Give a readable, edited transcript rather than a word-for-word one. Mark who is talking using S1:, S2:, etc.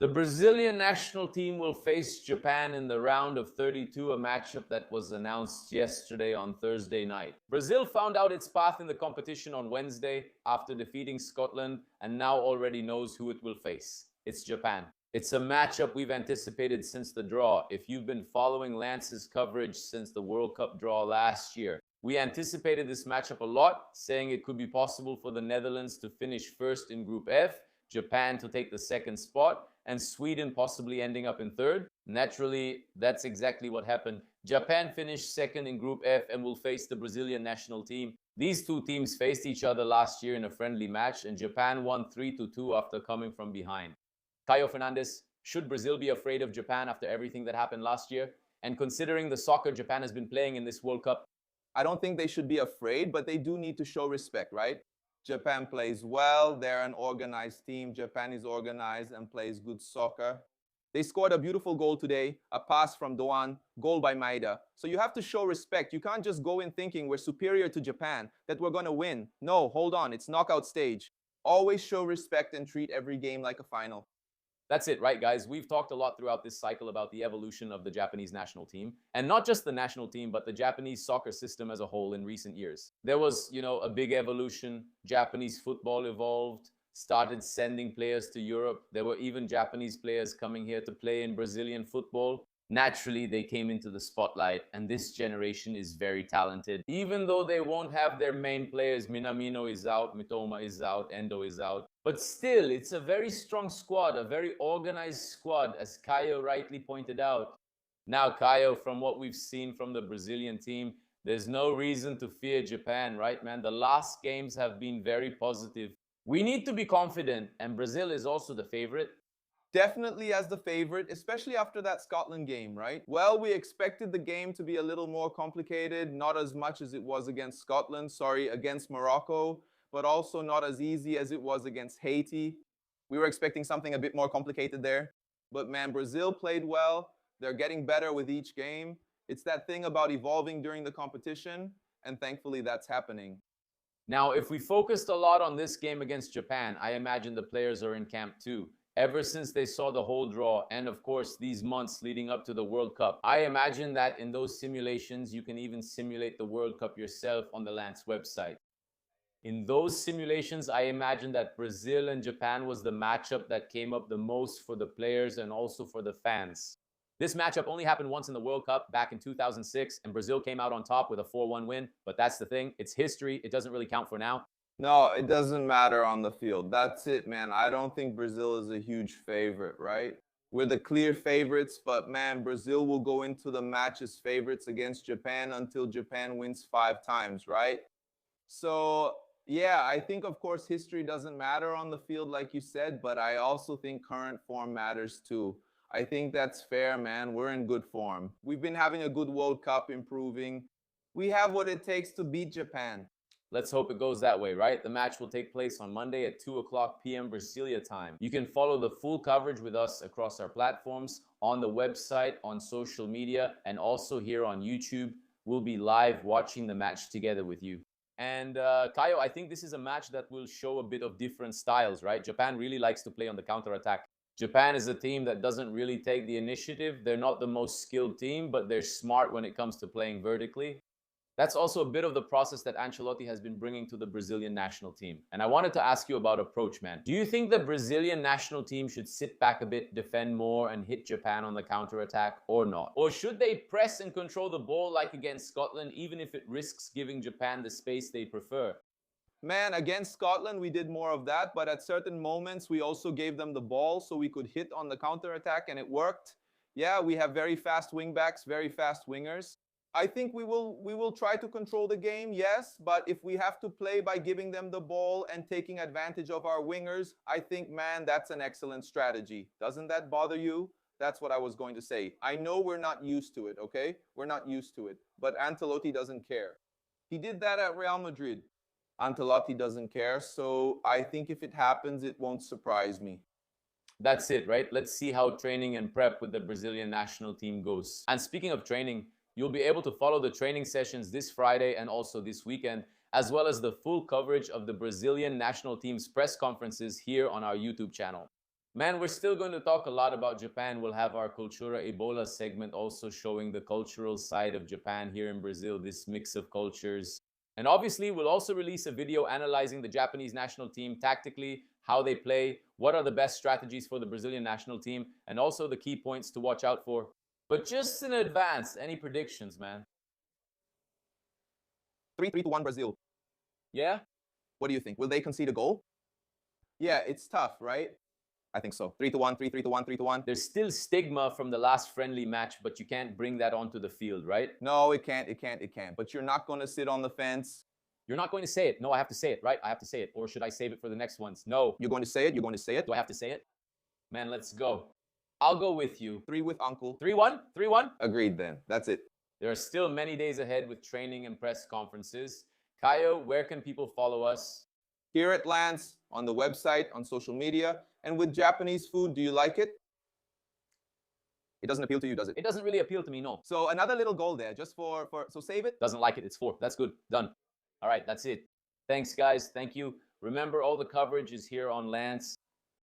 S1: The Brazilian national team will face Japan in the round of 32, a matchup that was announced yesterday on Thursday night. Brazil found out its path in the competition on Wednesday after defeating Scotland and now already knows who it will face. It's Japan. It's a matchup we've anticipated since the draw. If you've been following Lance's coverage since the World Cup draw last year, we anticipated this matchup a lot, saying it could be possible for the Netherlands to finish first in Group F, Japan to take the second spot, and Sweden possibly ending up in third. Naturally, that's exactly what happened. Japan finished second in Group F and will face the Brazilian national team. These two teams faced each other last year in a friendly match, and Japan won 3-2 after coming from behind. Caio Fernandes, should Brazil be afraid of Japan after everything that happened last year? And considering the soccer Japan has been playing in this World Cup,
S2: I don't think they should be afraid, but they do need to show respect, right? Japan plays well. They're an organized team. Japan is organized and plays good soccer. They scored a beautiful goal today, a pass from Doan, goal by Maeda. So you have to show respect. You can't just go in thinking we're superior to Japan, that we're going to win. No, hold on. It's knockout stage. Always show respect and treat every game like a final.
S1: that's it, right, guys? We've talked a lot throughout this cycle about the evolution of the Japanese national team, and not just the national team, but the Japanese soccer system as a whole in recent years. There was, a big evolution. Japanese football evolved, started sending players to Europe. There were even Japanese players coming here to play in Brazilian football. Naturally, they came into the spotlight, and this generation is very talented. Even though they won't have their main players, Minamino is out, Mitoma is out, Endo is out. But still, it's a very strong squad, a very organized squad, as Caio rightly pointed out. Now, Caio, from what we've seen from the Brazilian team, there's no reason to fear Japan, right, man? The last games have been very positive. We need to be confident, and Brazil is also the favorite.
S2: Definitely as the favorite, especially after that Scotland game, right? Well, we expected the game to be a little more complicated, not as much as it was against Scotland, against Morocco, but also not as easy as it was against Haiti. We were expecting something a bit more complicated there. But man, Brazil played well. They're getting better with each game. It's that thing about evolving during the competition, and thankfully that's happening.
S1: Now, if we focused a lot on this game against Japan, I imagine the players are in camp too. Ever since they saw the whole draw, and of course these months leading up to the World Cup, I imagine that in those simulations, you can even simulate the World Cup yourself on the Lance website. In those simulations, I imagine that Brazil and Japan was the matchup that came up the most for the players and also for the fans. This matchup only happened once in the World Cup back in 2006, and Brazil came out on top with a 4-1 win. But that's the thing. It's history. It doesn't really count for now.
S2: No, it doesn't matter on the field. That's it, man. I don't think Brazil is a huge favorite, right? We're the clear favorites, but man, Brazil will go into the match as favorites against Japan until Japan wins 5 times, right? So, yeah, I think, of course, history doesn't matter on the field, like you said, but I also think current form matters too. I think that's fair, man. We're in good form. We've been having a good World Cup, improving. We have what it takes to beat Japan.
S1: Let's hope it goes that way, right? The match will take place on Monday at 2 o'clock p.m. Brasilia time. You can follow the full coverage with us across our platforms, on the website, on social media, and also here on YouTube. We'll be live watching the match together with you. And Caio, I think this is a match that will show a bit of different styles, right? Japan really likes to play on the counterattack. Japan is a team that doesn't really take the initiative. They're not the most skilled team, but they're smart when it comes to playing vertically. That's also a bit of the process that Ancelotti has been bringing to the Brazilian national team. And I wanted to ask you about approach, man. Do you think the Brazilian national team should sit back a bit, defend more, and hit Japan on the counterattack, or not? Or should they press and control the ball like against Scotland, even if it risks giving Japan the space they prefer?
S2: Man, against Scotland, we did more of that, but at certain moments, we also gave them the ball so we could hit on the counterattack, and it worked. Yeah, we have very fast wingbacks, very fast wingers. I think we will try to control the game, yes, but if we have to play by giving them the ball and taking advantage of our wingers, I think, man, that's an excellent strategy. Doesn't that bother you? That's what I was going to say. I know we're not used to it, okay? We're not used to it, but Ancelotti doesn't care. He did that at Real Madrid. Ancelotti doesn't care, so I think if it happens, it won't surprise me.
S1: That's it, right? Let's see how training and prep with the Brazilian national team goes. And speaking of training, you'll be able to follow the training sessions this Friday and also this weekend, as well as the full coverage of the Brazilian national team's press conferences here on our YouTube channel. Man, we're still going to talk a lot about Japan. We'll have our Cultura Ebola segment also showing the cultural side of Japan here in Brazil, this mix of cultures. And obviously, we'll also release a video analyzing the Japanese national team tactically, how they play, what are the best strategies for the Brazilian national team, and also the key points to watch out for. But just in advance, any predictions, man?
S2: 3-3 to 1 Brazil.
S1: Yeah?
S2: What do you think? Will they concede a goal? Yeah, it's tough, right? I think so. 3-1, 3-3 to 1, 3-1.
S1: There's still stigma from the last friendly match, but you can't bring that onto the field, right?
S2: No, it can't. But you're not going to sit on the fence.
S1: You're not going to say it. No, I have to say it, right? I have to say it. Or should I save it for the next ones? No.
S2: You're going to say it? You're going to say it?
S1: Do I have to say it? Man, let's go. I'll go with you.
S2: 3 with Uncle.
S1: 3-1? 3-1?
S2: Agreed then. That's it.
S1: There are still many days ahead with training and press conferences. Kayo, where can people follow us?
S2: Here at Lance, on the website, on social media, and with Japanese food. Do you like it? It doesn't appeal to you, does it?
S1: It doesn't really appeal to me, no.
S2: So another little goal there, just so save it.
S1: Doesn't like it, it's 4. That's good. Done. All right, that's it. Thanks, guys. Thank you. Remember, all the coverage is here on Lance.